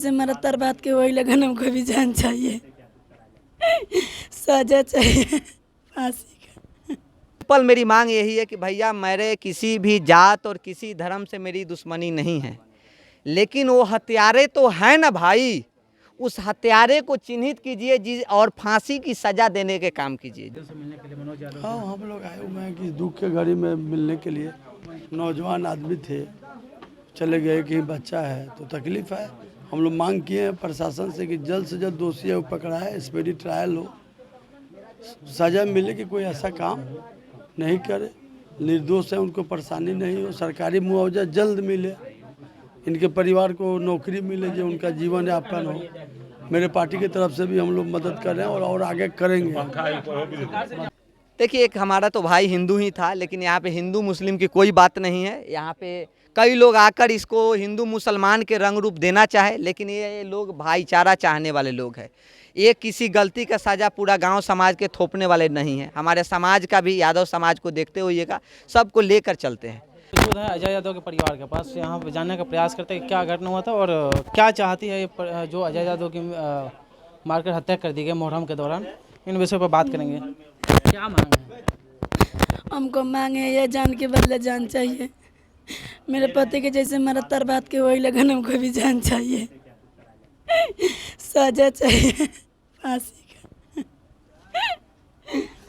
से मरत्तर बात के वही लगन हमको भी जान चाहिए, सजा चाहिए फांसी का। पल मेरी मांग यही है कि भैया मेरे किसी भी जात और किसी धर्म से मेरी दुश्मनी नहीं है, लेकिन वो हत्यारे तो हैं ना भाई, उस हत्यारे को चिन्हित कीजिए और फांसी की सजा देने के काम कीजिए। हाँ, हम लोग आए हुए हैं कि दुख के घड़ी में मिलने के लिए। नौजवान आदमी थे, चले गए, कहीं बच्चा है तो तकलीफ है। हम लोग मांग किए हैं प्रशासन से कि जल्द से जल्द दोषी है वो पकड़ा है, स्पीडी ट्रायल हो, सजा मिले कि कोई ऐसा काम नहीं करे, निर्दोष है उनको परेशानी नहीं हो, सरकारी मुआवजा जल्द मिले, इनके परिवार को नौकरी मिले, जो उनका जीवन यापन हो। मेरे पार्टी की तरफ से भी हम लोग मदद कर रहे हैं और आगे करेंगे। देखिए, एक हमारा तो भाई हिंदू ही था, लेकिन यहाँ पे हिंदू मुस्लिम की कोई बात नहीं है। यहाँ पे कई लोग आकर इसको हिंदू मुसलमान के रंग रूप देना चाहे, लेकिन ये लोग भाईचारा चाहने वाले लोग हैं। ये किसी गलती का सजा पूरा गांव समाज के थोपने वाले नहीं हैं। हमारे समाज का भी, यादव समाज को देखते हुएगा, सबको लेकर चलते हैं। मौजूद है अजय यादव के परिवार के पास, यहाँ पे जानने का प्रयास करते हैं कि क्या घटना हुआ था और क्या चाहती है ये जो अजय यादव की मारकर हत्या कर दी गई मुहर्रम के दौरान। इन विषयों पर बात करेंगे। क्या मांग है? हमको मांग है ये जान के बदले जान चाहिए। मेरे पति के जैसे मरत्तर बात के वही लगन हमको भी जान चाहिए, सजा चाहिए फांसी का।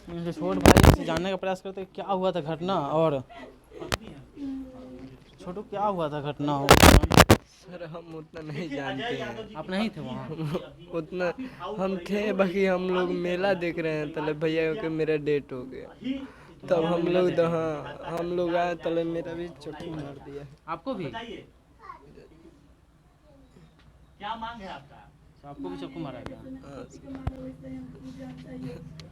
इनके छोटे भाई से जानने का प्रयास करते हैं क्या हुआ था घटना और छोटू क्या हुआ था घटना। सर हम उतना नहीं जानते हैं। आप नहीं थे वहाँ? उतना हम थे, बाकी हम लोग मेला देख रहे हैं, तले भैया के मेरा डेट हो गया, तब हम लोग तो हाँ हम लोग आए, तले मेरा भी चोटी मार दिया। आपको भी? क्या मांग है आपका? आपको भी चाकू मारा गया?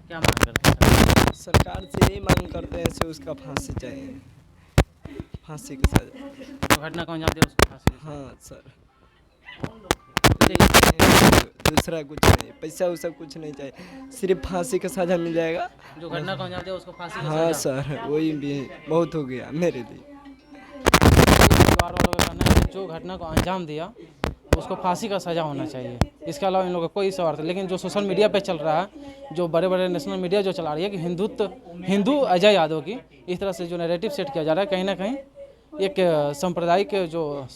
क्या मांग करते हैं? सरकार से यही मांग करते हैं से उसका फांसी चाहिए, फांसी की सजा। तो घटना को अंजाम दिया उसको फांसी? हाँ सर, तो दूसरा कुछ नहीं, पैसा वैसा कुछ नहीं चाहिए, सिर्फ फांसी का सजा मिल जाएगा। जो घटना को अंजाम दिया उसको फांसी? हाँ सर, वही भी बहुत हो गया मेरे लिए। परिवार वालों का कहना है जो घटना को अंजाम दिया उसको फांसी का सजा होना चाहिए, इसके अलावा इन लोगों का कोई स्वार्थ। लेकिन जो सोशल मीडिया पे चल रहा है, जो बड़े बड़े नेशनल मीडिया जो चला रही है कि हिंदू अजय यादव की, इस तरह से जो नैरेटिव सेट किया जा रहा है, कहीं ना कहीं एक सांप्रदायिक जो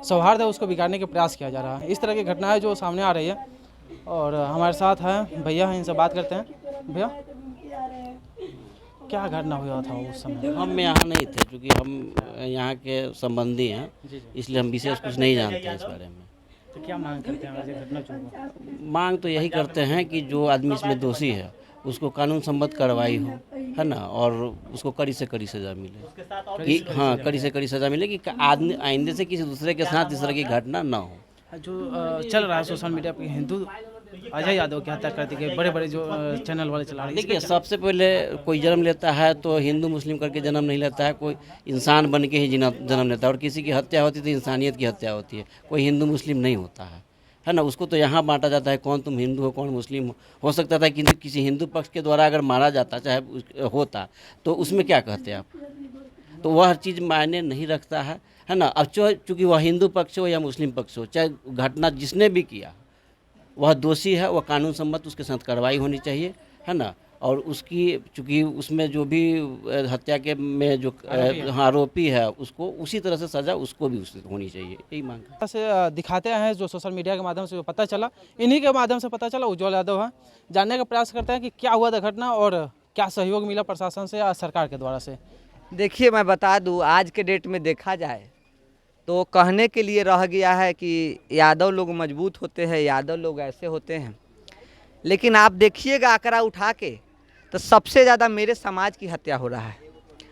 सौहार्द है उसको बिगाड़ने के प्रयास किया जा रहा है। इस तरह की घटनाएं जो सामने आ रही है। और हमारे साथ हैं भैया हैं, इनसे बात करते हैं। भैया क्या घटना हुआ था उस समय? हम यहाँ नहीं थे, क्योंकि हम यहाँ के संबंधी हैं, इसलिए हम विशेष कुछ नहीं जानते हैं इस बारे में। तो क्या मांग करते हैं आज घटना जो हुआ? मांग तो यही करते हैं कि जो आदमी इसमें दोषी है उसको कानून सम्मत कार्रवाई हो, है ना, और उसको कड़ी से कड़ी सज़ा मिले, कि हाँ कड़ी से कड़ी सज़ा मिले कि आदमी आइंदे से किसी दूसरे के साथ इस तरह की घटना ना हो। जो चल रहा है सोशल मीडिया पे, हिंदू अजय यादव की हत्या कर दी गई, बड़े बड़े जो चैनल वाले चला रहे हैं। देखिए, सबसे पहले कोई जन्म लेता है तो हिंदू मुस्लिम करके जन्म नहीं लेता है, कोई इंसान बन के ही जन्म लेता है, और किसी की हत्या होती है तो इंसानियत की हत्या होती है, कोई हिंदू मुस्लिम नहीं होता है ना। उसको तो यहाँ बांटा जाता है, कौन तुम हिंदू हो कौन मुस्लिम हो सकता था कि किसी हिंदू पक्ष के द्वारा अगर मारा जाता चाहे होता तो उसमें क्या कहते आप, तो वह चीज़ मायने नहीं रखता है ना। अब चूँकि वह हिंदू पक्ष हो या मुस्लिम पक्ष हो, चाहे घटना जिसने भी किया वह दोषी है, वह कानून सम्मत उसके साथ कार्रवाई होनी चाहिए, है ना। और उसकी चूँकि उसमें जो भी हत्या के में जो आरोपी है उसको उसी तरह से सज़ा उसको भी उससे होनी चाहिए, यही मांग है। से दिखाते हैं जो सोशल मीडिया के माध्यम से जो पता चला, इन्हीं के माध्यम से पता चला। उज्जवल यादव है, जानने का प्रयास करते हैं कि क्या हुआ था घटना और क्या सहयोग मिला प्रशासन से या सरकार के द्वारा से। देखिए, मैं बता दूं, आज के डेट में देखा जाए तो कहने के लिए रह गया है कि यादव लोग मजबूत होते हैं, यादव लोग ऐसे होते हैं, लेकिन आप देखिएगा आंकड़ा उठा के तो सबसे ज़्यादा मेरे समाज की हत्या हो रहा है।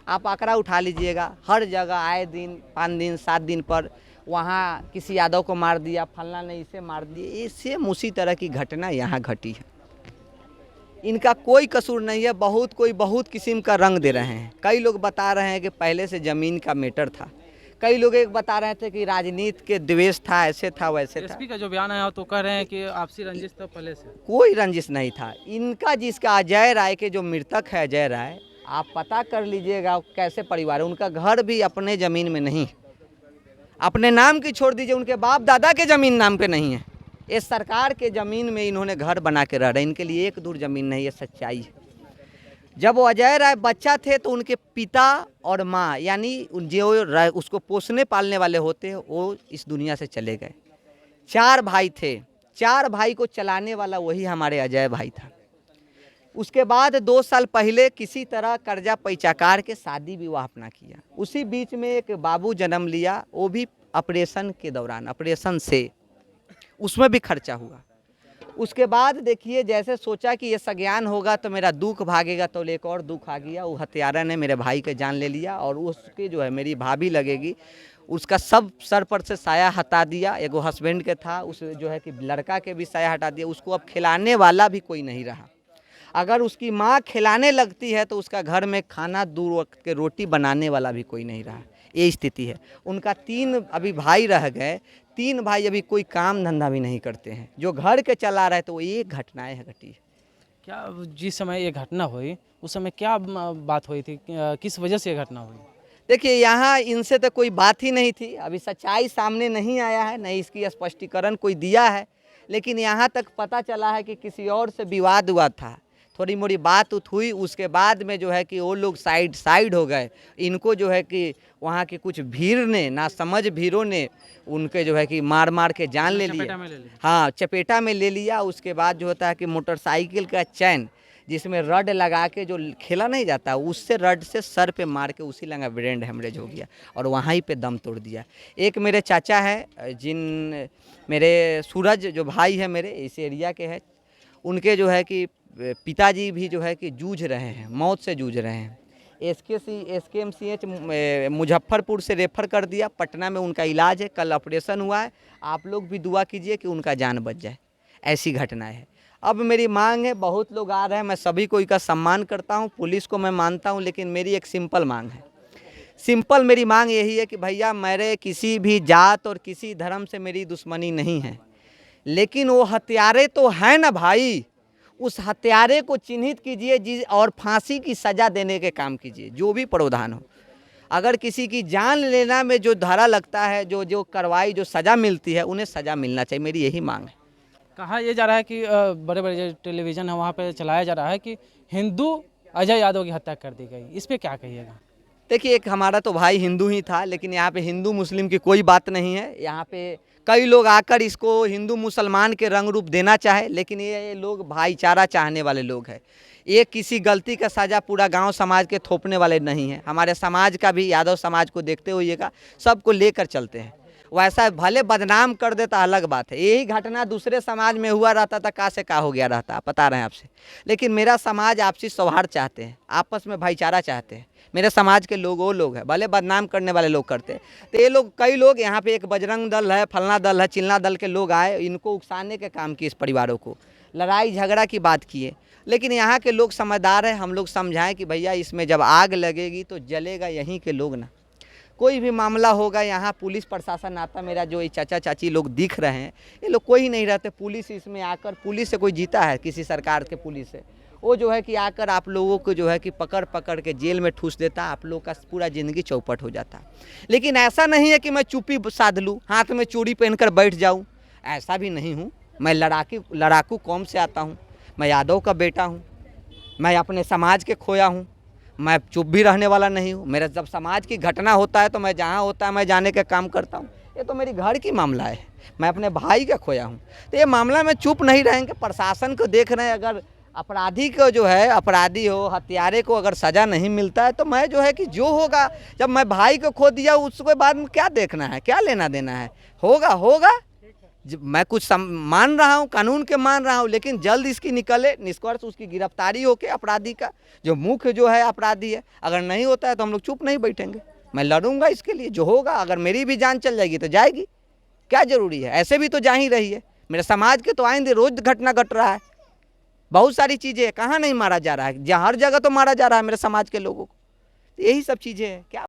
आप आंकड़ा उठा लीजिएगा, हर जगह आए दिन 5 दिन 7 दिन पर वहाँ किसी यादव को मार दिया, फलना ने इसे मार दिया, इससे उसी तरह की घटना यहाँ घटी है। इनका कोई कसूर नहीं है, बहुत किस्म का रंग दे रहे हैं। कई लोग बता रहे हैं कि पहले से ज़मीन का मैटर था, कई लोग एक बता रहे थे कि राजनीति के द्वेष था, ऐसे था वैसे था। एसपी का जो बयान आया तो कह रहे हैं कि आपसी रंजिश था पहले से। कोई रंजिश नहीं था इनका। जिसका अजय राय के जो मृतक है अजय राय, आप पता कर लीजिएगा कैसे परिवार है, उनका घर भी अपने ज़मीन में नहीं। अपने नाम की छोड़ दीजिए, उनके बाप दादा के ज़मीन नाम पे नहीं है। इस सरकार के ज़मीन में इन्होंने घर बना के रह रहे हैं, इनके लिए एक दूर ज़मीन नहीं है, सच्चाई है। जब वो अजय राय बच्चा थे तो उनके पिता और माँ यानी जो उसको पोसने पालने वाले होते हैं वो इस दुनिया से चले गए। 4 भाई थे, 4 भाई को चलाने वाला वही हमारे अजय भाई था। उसके बाद 2 साल पहले किसी तरह कर्जा पैंचाकार के शादी विवाह अपना किया। उसी बीच में एक बाबू जन्म लिया, वो भी ऑपरेशन के दौरान, ऑपरेशन से उसमें भी खर्चा हुआ। उसके बाद देखिए जैसे सोचा कि ये सज्ञान होगा तो मेरा दुख भागेगा, तो एक और दुख आ गया। वो हत्यारा ने मेरे भाई के जान ले लिया और उसके जो है मेरी भाभी लगेगी, उसका सब सर पर से साया हटा दिया। एगो हस्बैंड के था, उस जो है कि लड़का के भी साया हटा दिया। उसको अब खिलाने वाला भी कोई नहीं रहा। अगर उसकी माँ खिलाने लगती है तो उसका घर में खाना 2 वक्त के रोटी बनाने वाला भी कोई नहीं रहा। ये स्थिति है। उनका 3 अभी भाई रह गए, 3 भाई अभी कोई काम धंधा भी नहीं करते हैं, जो घर के चला रहे। तो ये घटनाएं घटी। क्या जिस समय ये घटना हुई उस समय क्या बात हुई थी, किस वजह से ये घटना हुई? देखिए यहाँ इनसे तो कोई बात ही नहीं थी, अभी सच्चाई सामने नहीं आया है, नहीं इसकी स्पष्टीकरण कोई दिया है। लेकिन यहाँ तक पता चला है कि किसी और से विवाद हुआ था, थोड़ी मोड़ी बात हुई। उसके बाद में जो है कि वो लोग साइड हो गए। इनको जो है कि वहाँ के कुछ भीड़ ने, ना समझ भीड़ों ने उनके जो है कि मार के जान ले लिया। हाँ, चपेटा में ले लिया। उसके बाद जो होता है कि मोटरसाइकिल का चैन जिसमें रड लगा के जो खेला नहीं जाता, उससे रड से सर पे मार के उसी लगा ब्रेन हेमरेज हो गया और वहाँ ही पे दम तोड़ दिया। एक मेरे चाचा है, मेरे सूरज जो भाई है मेरे इस एरिया के हैं, उनके जो है कि पिताजी भी जो है कि जूझ रहे हैं, मौत से जूझ रहे हैं। SKMCH मुजफ्फरपुर से रेफ़र कर दिया, पटना में उनका इलाज है, कल ऑपरेशन हुआ है। आप लोग भी दुआ कीजिए कि उनका जान बच जाए। ऐसी घटनाएं है। अब मेरी मांग है, बहुत लोग आ रहे हैं, मैं सभी को का सम्मान करता हूं, पुलिस को मैं मानता हूं, लेकिन मेरी एक सिंपल मांग है। सिंपल मेरी मांग यही है कि भैया मेरे किसी भी जात और किसी धर्म से मेरी दुश्मनी नहीं है, लेकिन वो हत्यारे तो हैं ना भाई, उस हत्यारे को चिन्हित कीजिए और फांसी की सज़ा देने के काम कीजिए, जो भी प्रावधान हो। अगर किसी की जान लेना में जो धारा लगता है, जो कार्रवाई, जो सज़ा मिलती है, उन्हें सज़ा मिलना चाहिए। मेरी यही मांग है। कहा यह जा रहा है कि बड़े बड़े जो टेलीविज़न है वहाँ पे चलाया जा रहा है कि हिंदू अजय यादव की हत्या कर दी गई, इस पर क्या कहिएगा? देखिए, एक हमारा तो भाई हिंदू ही था, लेकिन यहाँ पे हिंदू मुस्लिम की कोई बात नहीं है। यहाँ पे कई लोग आकर इसको हिंदू मुसलमान के रंग रूप देना चाहे, लेकिन ये लोग भाईचारा चाहने वाले लोग हैं। ये किसी गलती का सज़ा पूरा गांव समाज के थोपने वाले नहीं हैं। हमारे समाज का भी, यादव समाज को देखते हुएगा, सबको लेकर चलते हैं। वैसा भले बदनाम कर देता अलग बात है। यही घटना दूसरे समाज में हुआ रहता था, का से का हो गया रहता, बता रहे हैं आपसे। लेकिन मेरा समाज आपसी सौहार्द चाहते हैं, आपस में भाईचारा चाहते हैं। मेरे समाज के लोग वो लोग हैं, भले बदनाम करने वाले लोग करते हैं। तो ये लोग, कई लोग यहाँ पे एक बजरंग दल है, फलना दल है, चिल्ला दल के लोग आए, इनको उकसाने के काम किए, इस परिवारों को लड़ाई झगड़ा की बात किए। लेकिन यहाँ के लोग समझदार हैं, हम लोग समझाएं कि भैया इसमें जब आग लगेगी तो जलेगा यहीं के लोग ना। कोई भी मामला होगा, यहाँ पुलिस प्रशासन आता, मेरा जो ये चाचा चाची लोग दिख रहे हैं, ये लोग कोई नहीं रहते। पुलिस इसमें आकर, पुलिस से कोई जीता है किसी सरकार के पुलिस से, वो जो है कि आकर आप लोगों को जो है कि पकड़ के जेल में ठूस देता, आप लोग का पूरा ज़िंदगी चौपट हो जाता। लेकिन ऐसा नहीं है कि मैं चुप्पी साध लूँ, हाथ में चूड़ी पहनकर बैठ जाऊँ, ऐसा भी नहीं हूँ। मैं लड़ाकू कौम से आता हूँ, मैं यादव का बेटा हूँ, मैं अपने समाज के खोया हूँ, मैं चुप भी रहने वाला नहीं हूँ। मेरा जब समाज की घटना होता है तो मैं जहाँ होता है मैं जाने का काम करता हूँ। ये तो मेरी घर की मामला है, मैं अपने भाई का खोया हूँ, तो ये मामला में चुप नहीं रहेंगे। प्रशासन को देख रहे हैं, अगर अपराधी को जो है, अपराधी हो, हत्यारे को अगर सज़ा नहीं मिलता है तो मैं जो है कि जो होगा, जब मैं भाई को खो दिया उसके बाद में क्या देखना है, क्या लेना देना है, होगा। मैं कुछ मान रहा हूँ, कानून के मान रहा हूँ, लेकिन जल्द इसकी निकले निष्कर्ष, उसकी गिरफ्तारी हो के अपराधी का, जो मुख्य जो है अपराधी है। अगर नहीं होता है तो हम लोग चुप नहीं बैठेंगे, मैं लड़ूंगा इसके लिए, जो होगा। अगर मेरी भी जान चल जाएगी तो जाएगी, क्या ज़रूरी है, ऐसे भी तो जा ही रही है। मेरे समाज के तो आइंदे रोज़ घटना घट रहा है, बहुत सारी चीज़ें, कहाँ नहीं मारा जा रहा है, जहाँ हर जगह तो मारा जा रहा है मेरे समाज के लोगों को। यही सब चीज़ें हैं। क्या